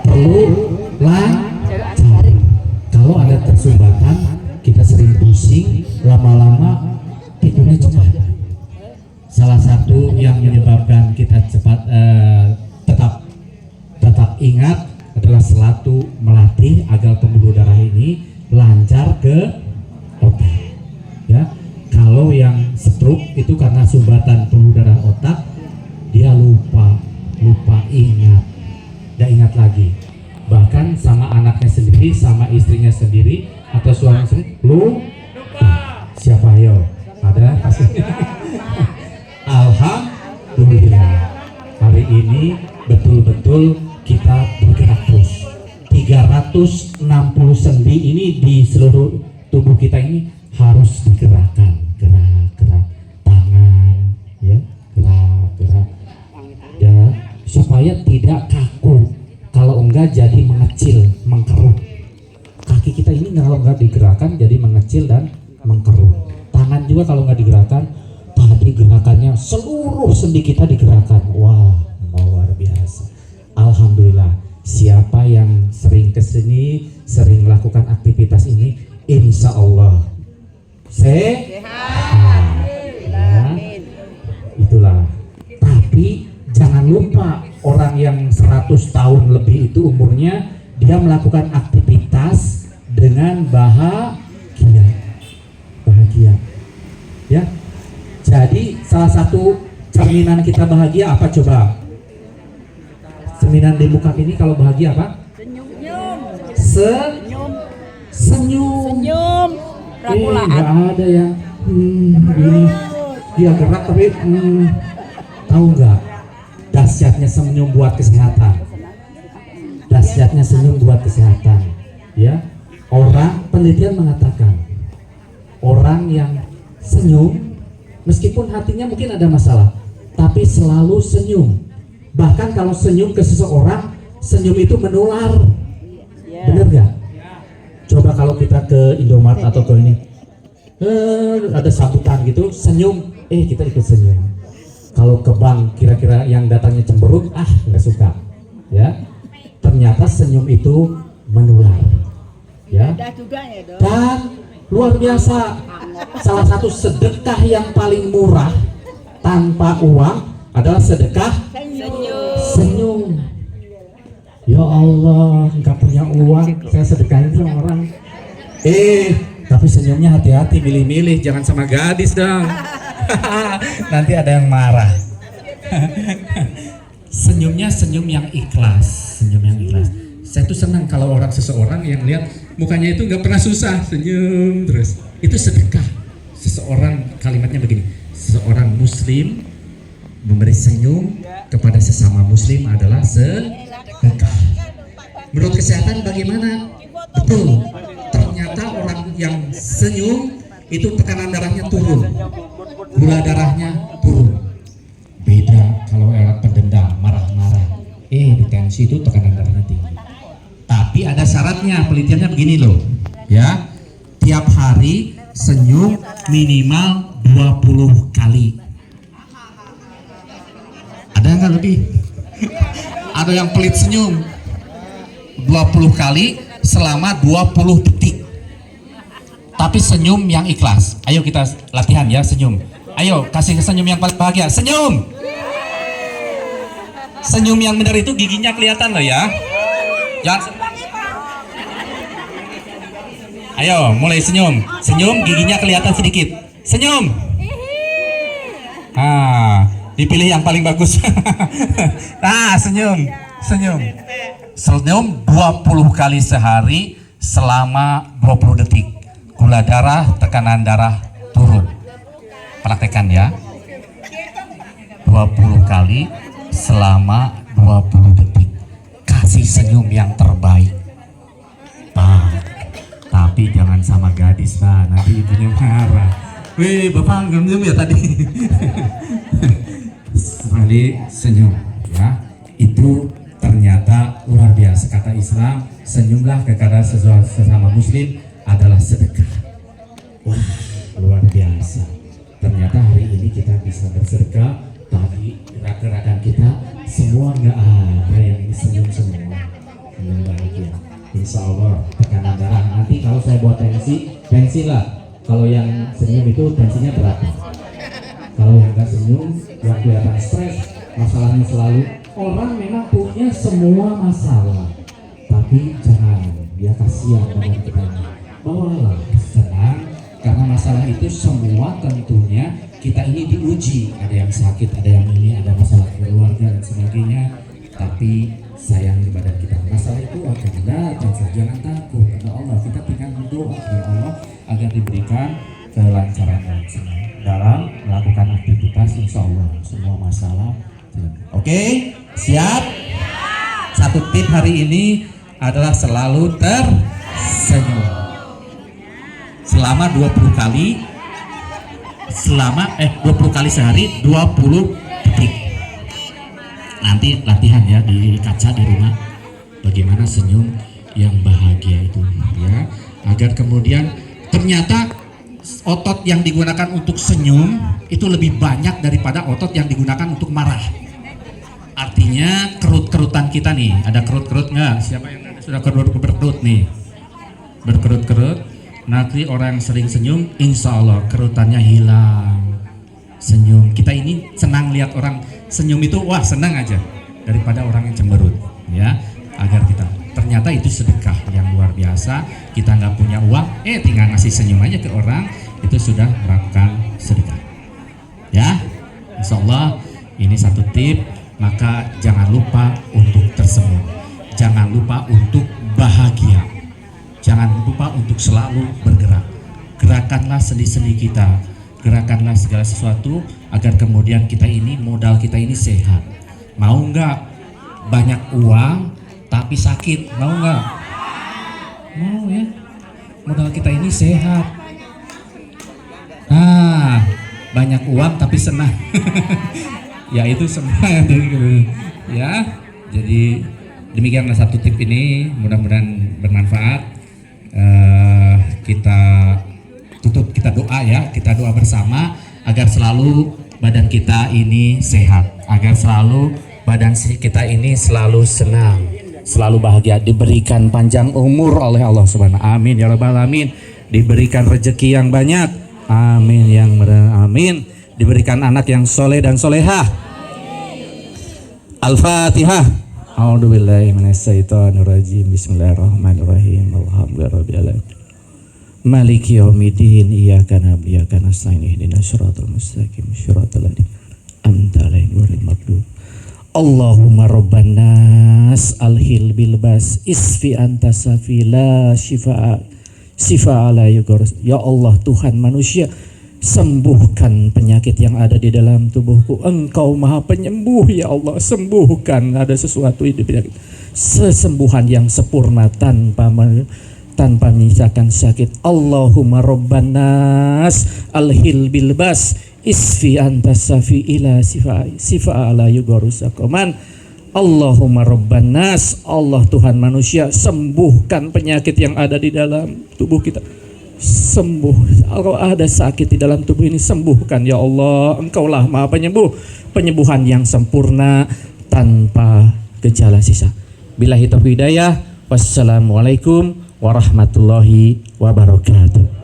perlu lancar. Kalau ada tersumbatan, kita sering pusing, lama-lama tidurnya cepat. Salah satu yang menyebabkan kita cepat tetap ingat adalah selalu melatih agar pembuluh darah ini lancar ke otak. Ya, kalau yang stroke itu karena sumbatan pembuluh darah otak, dia lupa ingat, tidak ingat lagi. Bahkan sama anaknya sendiri, sama istrinya sendiri, atau suami sendiri, lupa. Siapa yo? Ada pasti. Alhamdulillah, hari ini betul-betul kita bergerak terus. 360 sendi ini di seluruh tubuh kita ini harus digerakkan, gerak tangan, ya, gerak, ya, supaya tidak kaku. Kalau enggak jadi mengecil, mengkerut. Kaki kita ini kalau enggak digerakkan jadi mengecil dan mengkerut. Tangan juga kalau enggak digerakkan, tadi gerakannya seluruh sendi kita digerakkan. Wah, luar biasa. Alhamdulillah, siapa yang sering kesini, sering melakukan aktivitas ini, insya Allah sehat. Ya, itulah. Tapi jangan lupa, orang yang 100 tahun lebih itu umurnya, dia melakukan aktivitas dengan bahagia. Ya. Jadi salah satu cerminan kita bahagia apa coba? Cerminan di muka ini kalau bahagia apa? Senyum. Nggak ada yang ini dia gerak tapi tahu nggak? Dahsyatnya senyum buat kesehatan. Dahsyatnya senyum buat kesehatan. Ya, penelitian mengatakan orang yang senyum, meskipun hatinya mungkin ada masalah, tapi selalu senyum. Bahkan kalau senyum ke seseorang, senyum itu menular. Bener nggak? Coba kalau kita ke Indomaret atau ke ini, ada sambutan gitu, senyum, kita ikut senyum. Kalau ke bank, kira-kira yang datangnya cemberut, nggak suka. Ya, ternyata senyum itu menular. Ya, dan luar biasa. Salah satu sedekah yang paling murah tanpa uang adalah sedekah senyum. Ya Allah, nggak punya uang, saya sedekahin sama orang. Tapi senyumnya hati-hati, milih-milih, jangan sama gadis dong. Nanti ada yang marah. Senyumnya senyum yang ikhlas, Saya tuh senang kalau seseorang yang lihat mukanya itu nggak pernah susah, senyum terus. Itu sedekah. Seseorang, kalimatnya begini, seseorang muslim memberi senyum kepada sesama muslim adalah sedekah. Menurut kesehatan bagaimana? Betul. Ternyata orang yang senyum itu tekanan darahnya turun, gula darahnya turun. Beda kalau orang pendendam, marah-marah, di tensi itu tekanan darahnya tinggi. Tapi ada syaratnya, penelitiannya begini loh, ya. Tiap hari senyum minimal 20 kali. Ada nggak lebih? Ada yang pelit senyum 20 kali selama 20 detik. Tapi senyum yang ikhlas. Ayo kita latihan ya, senyum. Ayo kasih senyum yang paling bahagia. Senyum. Senyum yang benar itu giginya kelihatan loh ya. Jangan. Ayo mulai senyum. Senyum giginya kelihatan sedikit. Senyum. Dipilih yang paling bagus. Senyum. Senyum 20 kali sehari selama 20 detik. Gula darah, tekanan darah turun. Praktekkan ya. 20 kali selama 20 detik. Kasih senyum yang terbaik. Tapi jangan sama gadis, nanti ibunya marah. Bapak senyum ya tadi. Sekali senyum ya. Itu ternyata luar biasa. Kata Islam, senyumlah kepada sesama muslim adalah sedekah. Wah, luar biasa. Ternyata hari ini kita bisa bersedekah. Tadi gerak-gerakan kita semua nggak ada yang ini senyum semua. yang bahagia. Insya Allah tekanan darah nanti kalau saya buat tensi lah. Kalau yang senyum itu tensinya berapa? Kalau yang nggak senyum, yang kelihatan stres, masalahnya selalu. Orang memang punya semua masalah, tapi jangan dia kasihan dengan kita. Bawalah senang, karena masalah itu semua tentunya kita ini diuji. Ada yang sakit, ada yang ini, ada masalah keluarga dan sebagainya. Tapi sayang kepada kita, masalah itu akan datang saja, jangan takut kepada Allah. Kita tinggal berdoa kepada Allah agar diberikan kelancaran dalam melakukan aktivitas. Insya Allah semua masalah. Oke, siap? Satu tip hari ini adalah selalu tersenyum selama 20 kali, 20 kali sehari, 20 detik. Nanti latihan ya di kaca di rumah bagaimana senyum yang bahagia itu ya, agar kemudian ternyata otot yang digunakan untuk senyum itu lebih banyak daripada otot yang digunakan untuk marah. Artinya kerut-kerutan kita nih, ada kerut-kerut nggak? Siapa yang sudah kerut nih? Berkerut-kerut. Nanti orang sering senyum, insya Allah kerutannya hilang. Senyum, kita ini senang lihat orang senyum itu, wah senang aja, daripada orang yang cemberut ya. Agar kita, ternyata itu sedekah yang luar biasa. Kita nggak punya uang, tinggal ngasih senyum aja ke orang, itu sudah melakukan sedekah ya. Insya Allah ini satu tip. Maka jangan lupa untuk tersenyum, jangan lupa untuk bahagia, jangan lupa untuk selalu bergerak. Gerakanlah sendi-sendi kita, gerakanlah segala sesuatu agar kemudian kita ini, modal kita ini sehat. Mau nggak banyak uang tapi sakit? Mau nggak? Mau ya. Modal kita ini sehat. Nah, banyak uang tapi senang. Ya itu semua ya. Jadi demikianlah satu tip ini, mudah-mudahan bermanfaat. Kita tutup, kita doa ya, kita doa bersama agar selalu badan kita ini sehat, agar selalu badan kita ini selalu senang, selalu bahagia, diberikan panjang umur oleh Allah Subhanahu. Amin ya rabbal alamin. Diberikan rezeki yang banyak, amin yang amin. Diberikan anak yang soleh dan solehah. Al-Fatihah. A'udzubillahi minasyaitonirrajim. Bismillahirrahmanirrahim. Alhamdulillahirabbil alamin. Maliki yaumiddin. Iyyaka na'budu wa iyyaka nasta'in. Ihdinas siratal mustaqim. Siratal ladzina an'amta 'alaihim ghairil maghdub. Allahumma rabban nas alhil bil bas isfi anta safi la shifa ala yughras. Ya Allah Tuhan manusia, sembuhkan penyakit yang ada di dalam tubuhku. Engkau maha penyembuh ya Allah. Sembuhkan, ada sesuatu di penyakit, sesembuhan yang sempurna tanpa menyisakan sakit. Allahumma rabban nas alhil bil bas isfi anta safi ila sifa ala yugarusakoman. Allahumma rabban nas, Allah Tuhan manusia, sembuhkan penyakit yang ada di dalam tubuh kita. Sembuh, kalau ada sakit di dalam tubuh ini, sembuhkan ya Allah. Engkaulah maha penyembuh, penyembuhan yang sempurna tanpa gejala sisa. Billahi taufiq hidayah. Wassalamualaikum warahmatullahi wabarakatuh.